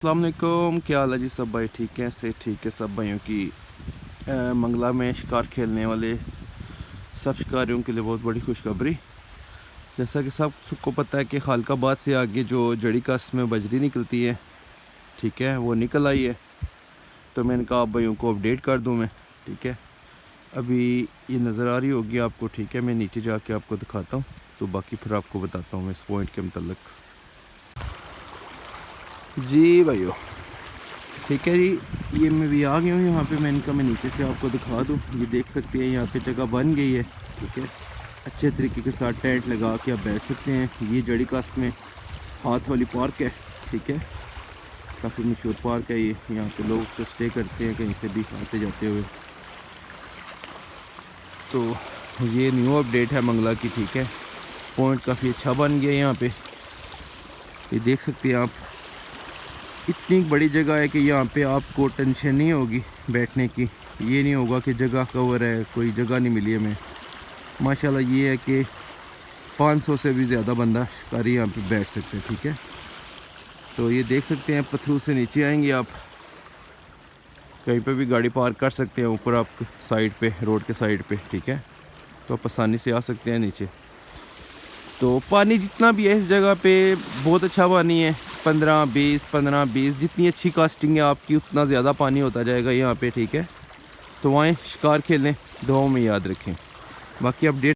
अस्सलाम वालेकुम, क्या हाल है जी सब भाई? ठीक हैं से ठीक है सब भाइयों की। मंगला में शिकार खेलने वाले सब शिकारियों के लिए बहुत बड़ी खुशखबरी। जैसा कि सबको पता है कि खालकाबाद से आगे जो जड़ी कास्ट में बजरी निकलती है, ठीक है, वो निकल आई है। तो मैंने कहा आप भाइयों को अपडेट कर दूं मैं, ठीक है। अभी ये नज़र आ रही होगी आपको, ठीक है। मैं नीचे जाके आपको दिखाता हूँ, तो बाकी फिर आपको बताता हूँ मैं इस पॉइंट के मतलब। जी भाइयों, ठीक है जी, ये मैं भी आ गया हूँ यहाँ पे। मैंने कहा मैं नीचे से आपको दिखा दूँ। ये देख सकते हैं यहाँ पे जगह बन गई है, ठीक है। अच्छे तरीके के साथ टेंट लगा के आप बैठ सकते हैं। ये जड़ी कास्ट में हाथ वाली पार्क है, ठीक है। काफ़ी मशहूर पार्क है ये। यहाँ पे लोग से स्टे करते हैं कहीं से भी आते जाते हुए। तो ये न्यू अपडेट है मंगला की, ठीक है। पॉइंट काफ़ी अच्छा बन गया यहाँ पे, ये देख सकते हैं आप। इतनी बड़ी जगह है कि यहाँ पे आपको टेंशन नहीं होगी बैठने की। ये नहीं होगा कि जगह कवर है, कोई जगह नहीं मिली हमें। माशाल्लाह ये है कि 500 से भी ज़्यादा बंदा शिकारी यहाँ पे बैठ सकते हैं, ठीक है। तो ये देख सकते हैं, पत्थरों से नीचे आएंगे आप, कहीं पे भी गाड़ी पार्क कर सकते हैं ऊपर आप साइड पे, रोड के साइड पे, ठीक है। तो आप आसानी से आ सकते हैं नीचे। तो पानी जितना भी है इस जगह पे बहुत अच्छा पानी है। 15-20 जितनी अच्छी कास्टिंग है आपकी, उतना ज़्यादा पानी होता जाएगा यहाँ पे, ठीक है। तो वहाँ शिकार खेलें, दुआओं में याद रखें। बाकी अपडेट